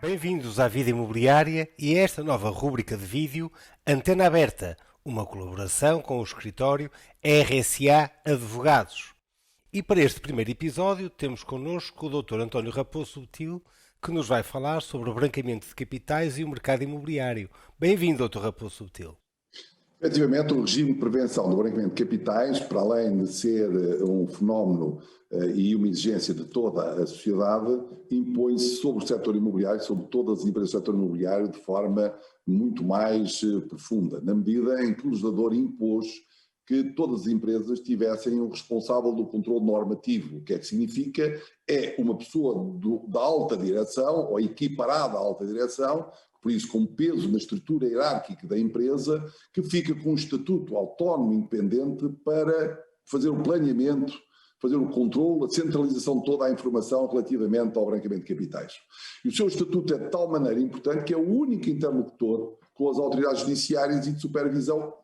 Bem-vindos à Vida Imobiliária e a esta nova rúbrica de vídeo Antena Aberta, uma colaboração com o escritório RSA Advogados. E para este primeiro episódio temos connosco o Dr. António Raposo Subtil, que nos vai falar sobre o branqueamento de capitais e o mercado imobiliário. Bem-vindo, Dr. Raposo Subtil. Efetivamente, o regime de prevenção do branqueamento de capitais, para além de ser um fenómeno e uma exigência de toda a sociedade, impõe-se sobre o setor imobiliário, sobre todas as empresas do setor imobiliário, de forma muito mais profunda, na medida em que o legislador impôs que todas as empresas tivessem um responsável do controle normativo. O que é que significa? É uma pessoa da alta direção, ou equiparada à alta direção, por isso com peso na estrutura hierárquica da empresa, que fica com um estatuto autónomo, independente, para fazer o planeamento, fazer o controle, a centralização de toda a informação relativamente ao branqueamento de capitais. E o seu estatuto é de tal maneira importante que é o único interlocutor com as autoridades judiciárias e de supervisão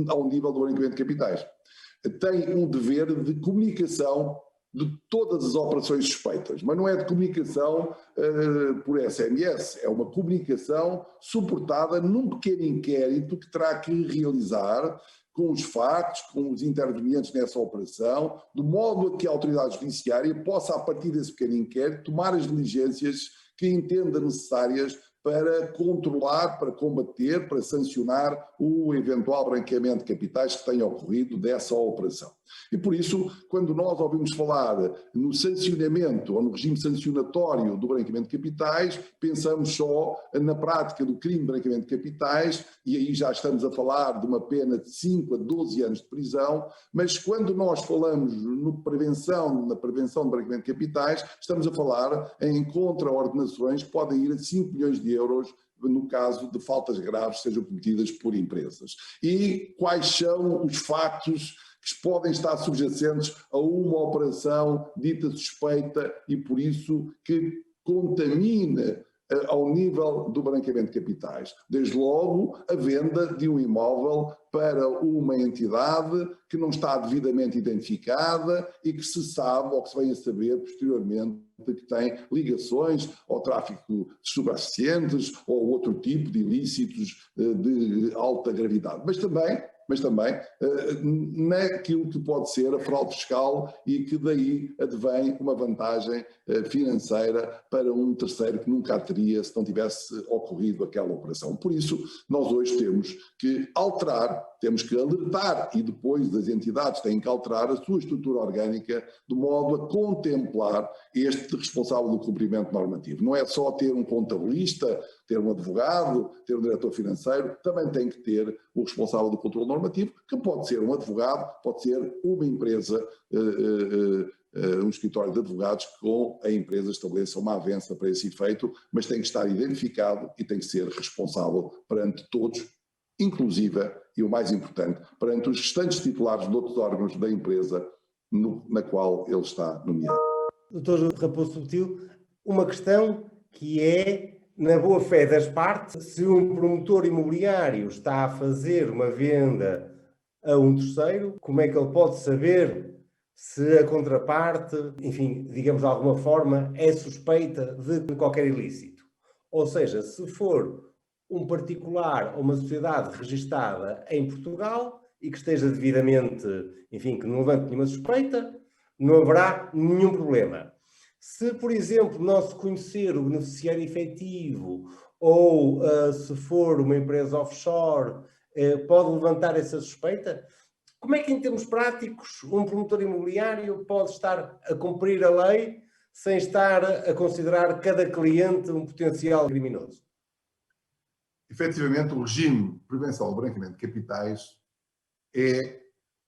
ao nível do branqueamento de capitais. Tem um dever de comunicação de todas as operações suspeitas, mas não é de comunicação por SMS, é uma comunicação suportada num pequeno inquérito que terá que realizar com os factos, com os intervenientes nessa operação, de modo a que a autoridade judiciária possa, a partir desse pequeno inquérito, tomar as diligências que entenda necessárias para controlar, para combater, para sancionar o eventual branqueamento de capitais que tenha ocorrido dessa operação. E por isso, quando nós ouvimos falar no sancionamento ou no regime sancionatório do branqueamento de capitais, pensamos só na prática do crime de branqueamento de capitais, e aí já estamos a falar de uma pena de 5 a 12 anos de prisão, mas quando nós falamos na prevenção de branqueamento de capitais, estamos a falar em contraordenações que podem ir a 5 milhões de euros no caso de faltas graves que sejam cometidas por empresas. E quais são os factos que podem estar subjacentes a uma operação dita suspeita e, por isso, que contamina ao nível do branqueamento de capitais. Desde logo, a venda de um imóvel para uma entidade que não está devidamente identificada e que se sabe, ou que se vem a saber posteriormente, que tem ligações ao tráfico de estupefacientes ou outro tipo de ilícitos de alta gravidade. Mas também naquilo que pode ser a fraude fiscal e que daí advém uma vantagem financeira para um terceiro que nunca a teria se não tivesse ocorrido aquela operação. Por isso, nós hoje temos que alterar, temos que alertar e depois as entidades têm que alterar a sua estrutura orgânica de modo a contemplar este responsável do cumprimento normativo. Não é só ter um contabilista, ter um advogado, ter um diretor financeiro, também tem que ter o responsável do controle normativo, que pode ser um advogado, pode ser uma empresa, um escritório de advogados que com a empresa estabeleça uma avença para esse efeito, mas tem que estar identificado e tem que ser responsável perante todos, inclusive, e o mais importante, perante os restantes titulares de outros órgãos da empresa na qual ele está nomeado. Dr. Raposo Subtil, uma questão que é, na boa-fé das partes, se um promotor imobiliário está a fazer uma venda a um terceiro, como é que ele pode saber se a contraparte, enfim, digamos de alguma forma, é suspeita de qualquer ilícito? Ou seja, se for um particular ou uma sociedade registada em Portugal e que esteja devidamente, enfim, que não levante nenhuma suspeita, não haverá nenhum problema. Se, por exemplo, não se conhecer o beneficiário efetivo ou se for uma empresa offshore, pode levantar essa suspeita? Como é que, em termos práticos, um promotor imobiliário pode estar a cumprir a lei sem estar a considerar cada cliente um potencial criminoso? Efetivamente, o regime de prevenção do branqueamento de capitais é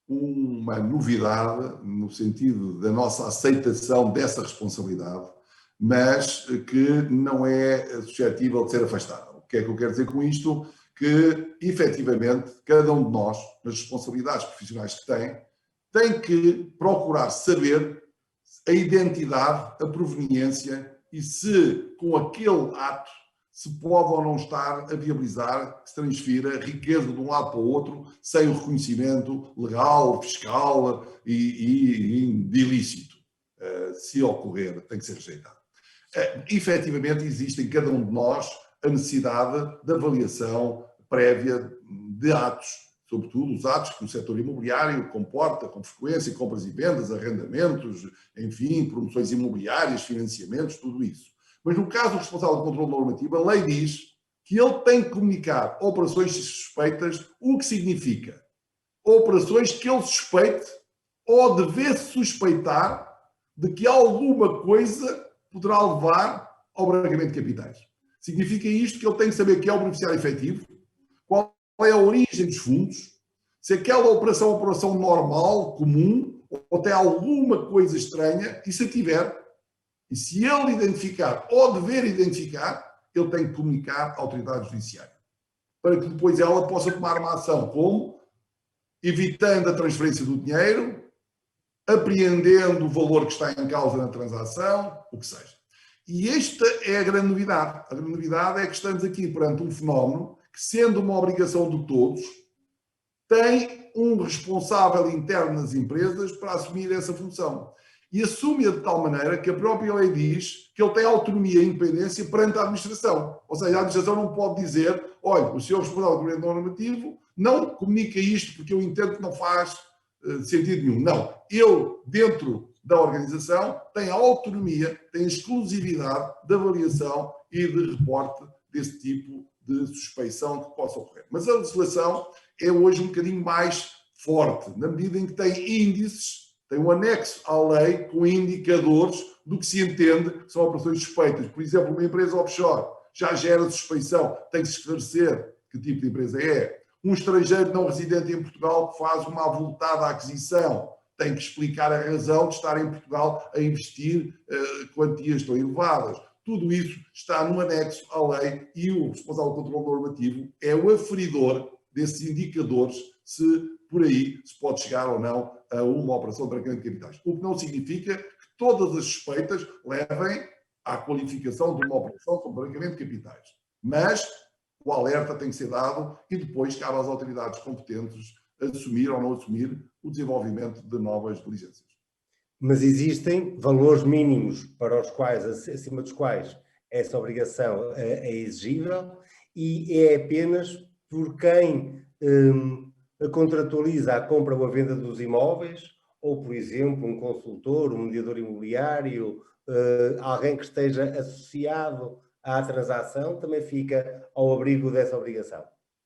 uma novidade no sentido da nossa aceitação dessa responsabilidade, mas que não é suscetível de ser afastada. O que é que eu quero dizer com isto? Que, efetivamente, cada um de nós, nas responsabilidades profissionais que tem que procurar saber a identidade, a proveniência e se com aquele ato se pode ou não estar a viabilizar que se transfira riqueza de um lado para o outro sem o reconhecimento legal, fiscal e de ilícito. Se ocorrer, tem que ser rejeitado. efetivamente existe em cada um de nós a necessidade de avaliação prévia de atos, sobretudo os atos que o setor imobiliário comporta com frequência, compras e vendas, arrendamentos, enfim, promoções imobiliárias, financiamentos, tudo isso. Mas no caso do responsável de controle normativo, a lei diz que ele tem que comunicar operações suspeitas, o que significa operações que ele suspeite ou deve suspeitar de que alguma coisa poderá levar ao branqueamento de capitais. Significa isto que ele tem que saber quem é o beneficiário efetivo, qual é a origem dos fundos, se aquela operação é uma operação normal, comum, ou tem alguma coisa estranha, e se tiver, e se ele identificar ou dever identificar, ele tem que comunicar à autoridade judiciária, para que depois ela possa tomar uma ação, como evitando a transferência do dinheiro, apreendendo o valor que está em causa na transação, o que seja. E esta é a grande novidade. A grande novidade é que estamos aqui perante um fenómeno que, sendo uma obrigação de todos, tem um responsável interno nas empresas para assumir essa função. E assume-a de tal maneira que a própria lei diz que ele tem autonomia e independência perante a administração. Ou seja, a administração não pode dizer: olha, o senhor responsável do governo normativo não comunica isto porque eu entendo que não faz sentido nenhum. Não. Eu, dentro da organização, tenho a autonomia, tenho a exclusividade de avaliação e de reporte desse tipo de suspeição que possa ocorrer. Mas a legislação é hoje um bocadinho mais forte, na medida em que tem índices, tem um anexo à lei com indicadores do que se entende que são operações suspeitas. Por exemplo, uma empresa offshore já gera suspeição, tem que se esclarecer que tipo de empresa é. Um estrangeiro não residente em Portugal que faz uma avultada aquisição tem que explicar a razão de estar em Portugal a investir quantias tão elevadas. Tudo isso está no anexo à lei e o responsável do controle normativo é o aferidor desses indicadores se por aí se pode chegar ou não a uma operação de branqueamento de capitais. O que não significa que todas as suspeitas levem à qualificação de uma operação com branqueamento de capitais. Mas o alerta tem que ser dado e depois cabe às autoridades competentes assumir ou não assumir o desenvolvimento de novas diligências. Mas existem valores mínimos para os quais, acima dos quais essa obrigação é exigível e é apenas por quem contratualiza a compra ou a venda dos imóveis, ou, por exemplo, um consultor, um mediador imobiliário, alguém que esteja associado à transação, também fica ao abrigo dessa obrigação.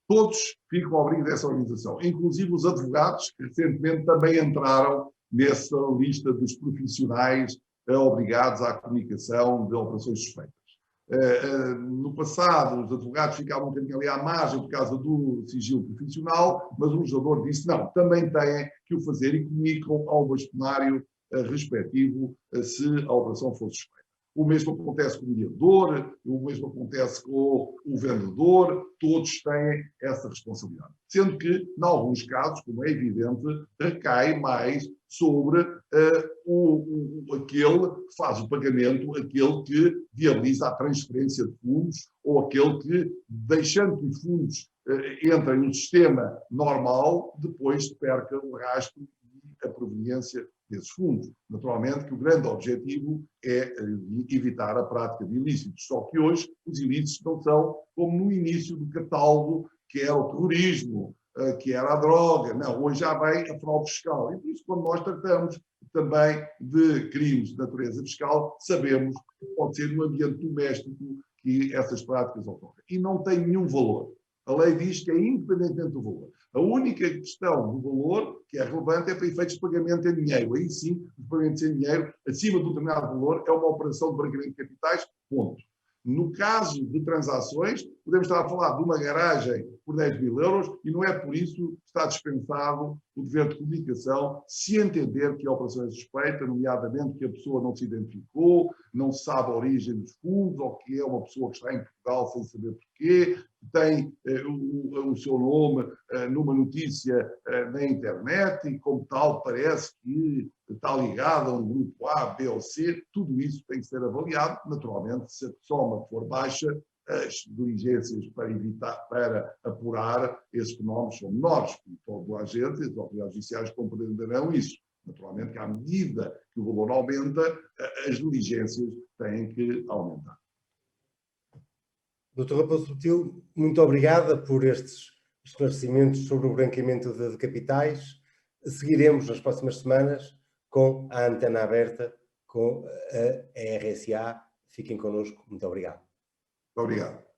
Todos ficam ao abrigo dessa organização, inclusive os advogados, que recentemente também entraram nessa lista dos profissionais obrigados à comunicação de operações suspeitas. No passado, os advogados ficavam um bocadinho ali à margem por causa do sigilo profissional, mas o legislador disse não, também têm que o fazer e comunicam ao bastonário respectivo se a operação for suspeita. O mesmo acontece com o mediador, o mesmo acontece com o vendedor, todos têm essa responsabilidade. Sendo que, em alguns casos, como é evidente, recai mais sobre aquele que faz o pagamento, aquele que viabiliza a transferência de fundos ou aquele que, deixando que os fundos entrem no sistema normal, depois perca o rastro e a proveniência desses fundos. Naturalmente que o grande objetivo é evitar a prática de ilícitos, só que hoje os ilícitos não são como no início do catálogo, que era o terrorismo, que era a droga, não, hoje já vem a fraude fiscal. E por isso, quando nós tratamos também de crimes de natureza fiscal, sabemos que pode ser no ambiente doméstico que essas práticas ocorrem. E não tem nenhum valor. A lei diz que é independentemente do valor. A única questão do valor que é relevante é para efeitos de pagamento em dinheiro. Aí sim, o pagamento em dinheiro, acima de um determinado valor, é uma operação de branqueamento de capitais, ponto. No caso de transações, podemos estar a falar de uma garagem por 10 mil euros e não é por isso que está dispensado o dever de comunicação se entender que a operação é suspeita, nomeadamente que a pessoa não se identificou, não sabe a origem dos fundos, ou que é uma pessoa que está em Portugal sem saber porquê, tem o seu nome numa notícia na internet e, como tal, parece que está ligado a um grupo A, B ou C. Tudo isso tem que ser avaliado. Naturalmente, se a soma for baixa, as diligências para apurar esses fenómenos são menores. Como todo agente, as autoridades judiciais compreenderão isso. Naturalmente que à medida que o valor aumenta, as diligências têm que aumentar. Doutor Raposo Subtil, muito obrigada por estes esclarecimentos sobre o branqueamento de capitais. Seguiremos nas próximas semanas com a antena aberta, com a RSA. Fiquem connosco. Muito obrigado. Muito obrigado.